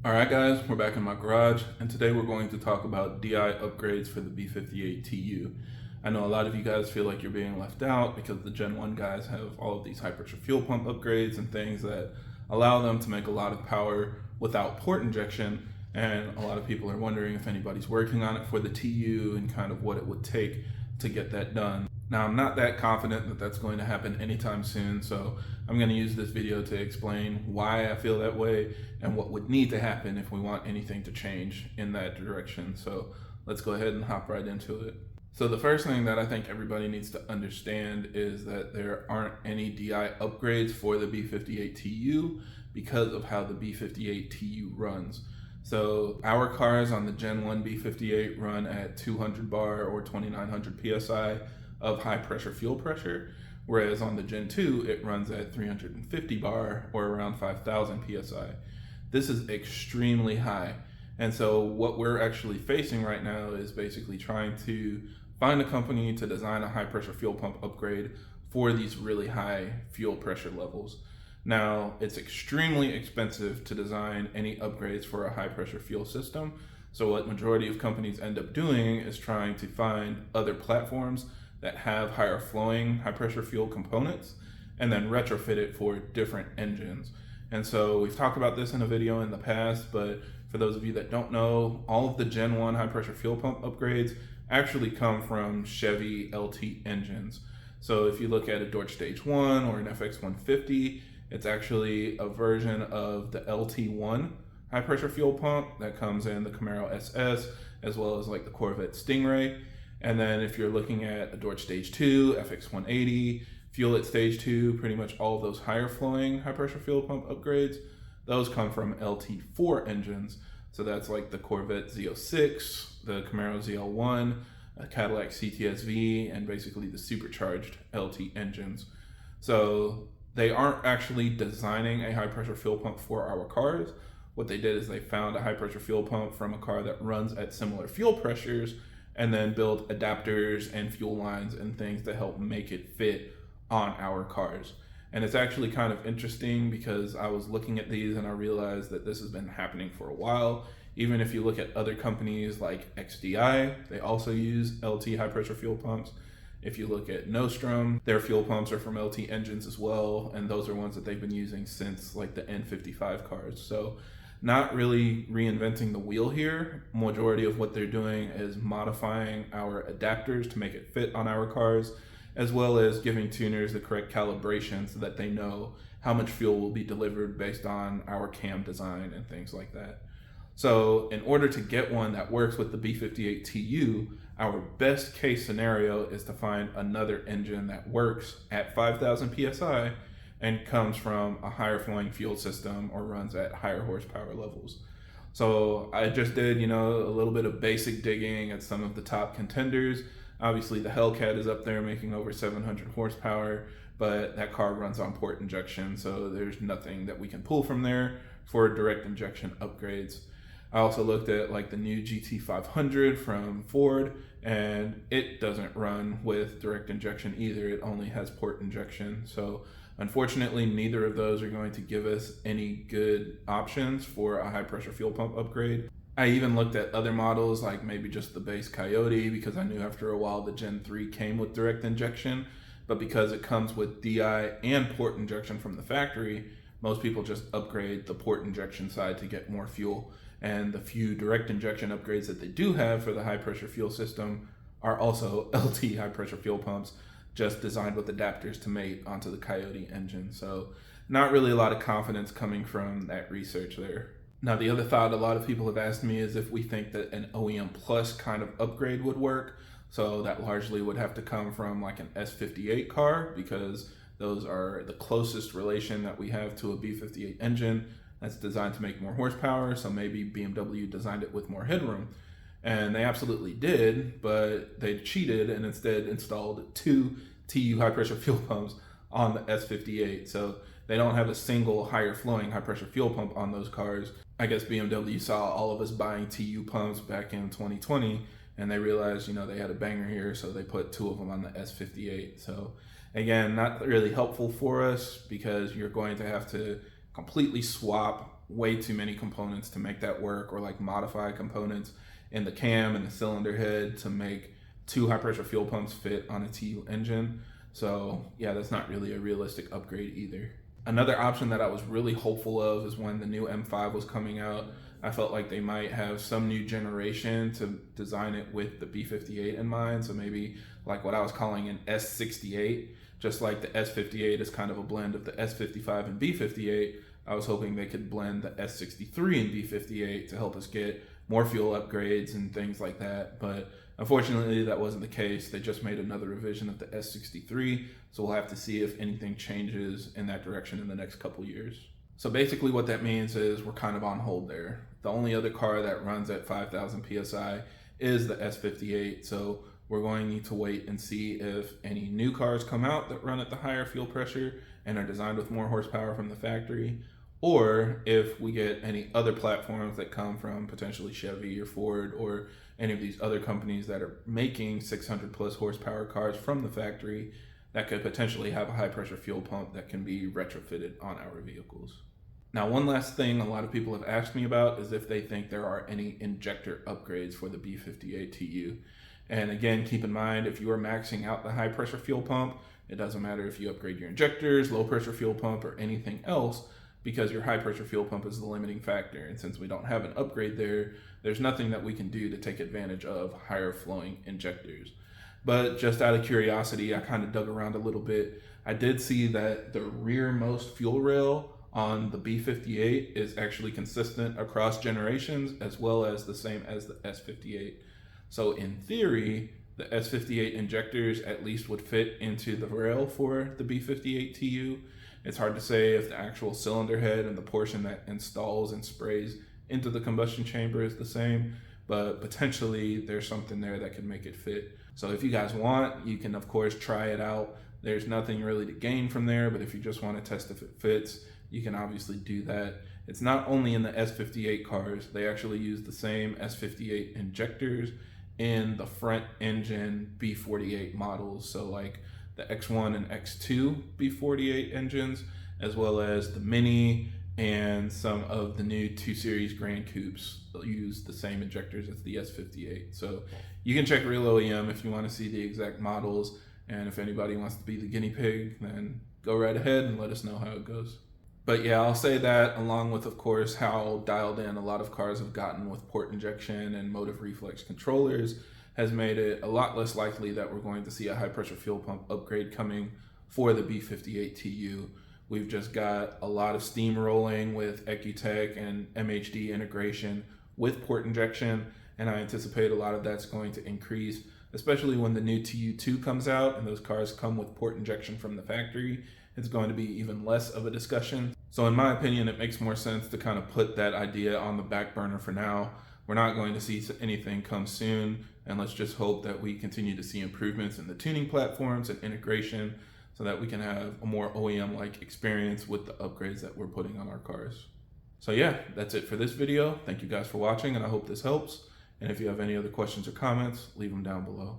Alright guys, we're back in my garage, and today we're going to talk about DI upgrades for the B58TU. I know a lot of you guys feel like you're being left out because the Gen 1 guys have all of these high pressure fuel pump upgrades and things that allow them to make a lot of power without port injection, and a lot of people are wondering if anybody's working on it for the TU and kind of what it would take to get that done. Now, I'm not that confident that that's going to happen anytime soon, so I'm going to use this video to explain why I feel that way and what would need to happen if we want anything to change in that direction. So let's go ahead and hop right into it. So the first thing that I think everybody needs to understand is that there aren't any DI upgrades for the B58TU because of how the B58TU runs. So our cars on the Gen 1 B58 run at 200 bar or 2900 PSI of high pressure fuel pressure, whereas on the Gen 2 it runs at 350 bar or around 5000 PSI. This is extremely high, and so what we're actually facing right now is basically trying to find a company to design a high pressure fuel pump upgrade for these really high fuel pressure levels. Now, it's extremely expensive to design any upgrades for a high pressure fuel system, so what majority of companies end up doing is trying to find other platforms that have higher flowing high pressure fuel components and then retrofit it for different engines. And so we've talked about this in a video in the past, but for those of you that don't know, all of the Gen 1 high pressure fuel pump upgrades actually come from Chevy LT engines. So if you look at a Dodge Stage 1 or an FX150, it's actually a version of the LT1 high pressure fuel pump that comes in the Camaro SS, as well as like the Corvette Stingray. And then if you're looking at a Dodge Stage 2, FX180, Fuel at Stage 2, pretty much all of those higher flowing high pressure fuel pump upgrades, those come from LT4 engines. So that's like the Corvette Z06, the Camaro ZL1, a Cadillac CTS-V, and basically the supercharged LT engines. So they aren't actually designing a high pressure fuel pump for our cars. What they did is they found a high pressure fuel pump from a car that runs at similar fuel pressures and then build adapters and fuel lines and things to help make it fit on our cars. And it's actually kind of interesting because I was looking at these and I realized that this has been happening for a while. Even if you look at other companies like XDI, they also use LT high pressure fuel pumps. If you look at Nostrum, their fuel pumps are from LT engines as well, and those are ones that they've been using since like the N55 cars. So not really reinventing the wheel here. Majority of what they're doing is modifying our adapters to make it fit on our cars, as well as giving tuners the correct calibration so that they know how much fuel will be delivered based on our cam design and things like that. So in order to get one that works with the B58TU, our best case scenario is to find another engine that works at 5000 PSI and comes from a higher flowing fuel system or runs at higher horsepower levels. So I just did, a little bit of basic digging at some of the top contenders. Obviously the Hellcat is up there making over 700 horsepower, but that car runs on port injection, so there's nothing that we can pull from there for direct injection upgrades. I also looked at like the new GT500 from Ford, and it doesn't run with direct injection either. It only has port injection. So unfortunately, neither of those are going to give us any good options for a high pressure fuel pump upgrade. I even looked at other models, like maybe just the base Coyote, because I knew after a while the Gen 3 came with direct injection, but because it comes with DI and port injection from the factory, most people just upgrade the port injection side to get more fuel. And the few direct injection upgrades that they do have for the high pressure fuel system are also LT high pressure fuel pumps, just designed with adapters to mate onto the Coyote engine. So not really a lot of confidence coming from that research there. Now, the other thought a lot of people have asked me is if we think that an OEM Plus kind of upgrade would work. So that largely would have to come from like an S58 car, because those are the closest relation that we have to a B58 engine that's designed to make more horsepower. So maybe BMW designed it with more headroom. And they absolutely did, but they cheated and instead installed 2 TU high pressure fuel pumps on the S58. So they don't have a single higher flowing high pressure fuel pump on those cars. I guess BMW saw all of us buying TU pumps back in 2020, and they realized, they had a banger here, so they put 2 of them on the S58. So again, not really helpful for us, because you're going to have to completely swap way too many components to make that work, or like modify components in the cam and the cylinder head to make 2 high pressure fuel pumps fit on a TU engine. So yeah, that's not really a realistic upgrade either. Another option that I was really hopeful of is when the new M5 was coming out. I felt like they might have some new generation to design it with the B58 in mind. So maybe like what I was calling an S68, just like the S58 is kind of a blend of the S55 and B58. I was hoping they could blend the S63 and B58 to help us get more fuel upgrades and things like that. But unfortunately, that wasn't the case. They just made another revision of the S63, so we'll have to see if anything changes in that direction in the next couple years. So basically what that means is we're kind of on hold there. The only other car that runs at 5,000 PSI is the S58, so we're going to need to wait and see if any new cars come out that run at the higher fuel pressure and are designed with more horsepower from the factory, or if we get any other platforms that come from potentially Chevy or Ford or any of these other companies that are making 600 plus horsepower cars from the factory that could potentially have a high pressure fuel pump that can be retrofitted on our vehicles. Now, one last thing a lot of people have asked me about is if they think there are any injector upgrades for the B58TU. And again, keep in mind, if you are maxing out the high pressure fuel pump, it doesn't matter if you upgrade your injectors, low pressure fuel pump, or anything else, because your high pressure fuel pump is the limiting factor. And since we don't have an upgrade there, there's nothing that we can do to take advantage of higher flowing injectors. But just out of curiosity, I kind of dug around a little bit. I did see that the rearmost fuel rail on the B58 is actually consistent across generations, as well as the same as the S58. So in theory, the S58 injectors at least would fit into the rail for the B58TU. It's hard to say if the actual cylinder head and the portion that installs and sprays into the combustion chamber is the same, but potentially there's something there that could make it fit. So if you guys want, you can of course try it out. There's nothing really to gain from there, but if you just want to test if it fits, you can obviously do that. It's not only in the S58 cars, they actually use the same S58 injectors in the front engine B48 models. So like the X1 and X2 B48 engines, as well as the Mini and some of the new 2 Series Grand Coupes use the same injectors as the S58. So you can check Real OEM if you want to see the exact models, and if anybody wants to be the guinea pig, then go right ahead and let us know how it goes. But yeah, I'll say that along with, of course, how dialed in a lot of cars have gotten with port injection and motive reflex controllers has made it a lot less likely that we're going to see a high pressure fuel pump upgrade coming for the B58TU. We've just got a lot of steam rolling with Ecutech and MHD integration with port injection, and I anticipate a lot of that's going to increase, especially when the new TU2 comes out and those cars come with port injection from the factory. It's going to be even less of a discussion. So in my opinion, it makes more sense to kind of put that idea on the back burner for now. We're not going to see anything come soon, and let's just hope that we continue to see improvements in the tuning platforms and integration so that we can have a more OEM-like experience with the upgrades that we're putting on our cars. So yeah, that's it for this video. Thank you guys for watching, and I hope this helps. And if you have any other questions or comments, leave them down below.